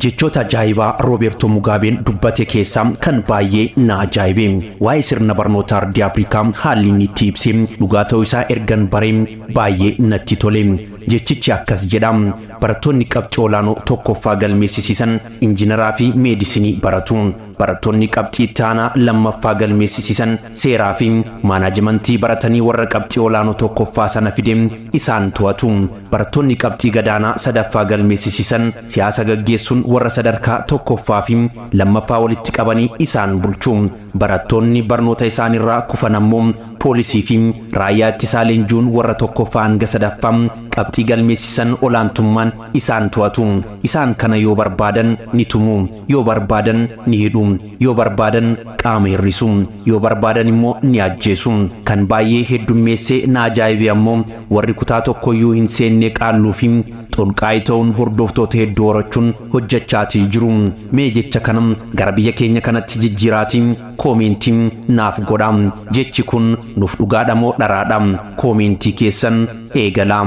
jechoota ajaa'ibaa Rooberto Mugaabeen dubbate keessaa kan baay'ee na ajaa'ibe waa'ee sirna barnoota ardii Afrikaa haalli inni itti ibse dhugaa ta'uu isaa ergan bareen baay'ee natti tole. Jechichi akkas jedha: barattoonni qabxii olaanoo tokkoffaa galmeessisiisan injiinaraa fi meedisinii baratu. Barattoonni qabxii itti aanaa lammaffaa galmeessisiisan seeraa fi maanajimentii baratanii warra qabxii olaanoo tokkoffaa sana fide isaan to'atu. Barattoonni qabxii gadaanaa sadaffaa galmeessisiisan siyaasa gaggeessuun warra sadarkaa tokkoffaa fi lammaffaa walitti qabanii isaan bulchu. Barattoonni barnoota isaanirraa kufan ammoo poolisii fi raayyaa ittisaa leenjuun warra tokkoffaa hanga sadaffaa qabxii galmeessisan olaantummaan isaan to'atu. Isaan kana yoo barbaadan ni tumu, yoo barbaadan ni hidhu, yoo barbaadan qaama hir'isu, yoo barbaadan immoo ni ajjeesu. Kan baay'ee heddummeessee na ajaa'ibe ammoo warri kutaa tokkoyyuu hin seenne qaalluu fi xolqaa'ii ta'uun hordoftoota hedduu horachuun hojjechaatii jiru. Mee jecha kanam gara biyya keenya kanatti jijjiiraatiin koomentiin naaf godha. Jechi kun nuuf dhugaadha moo dharaadha? Koomentii keessan eegala.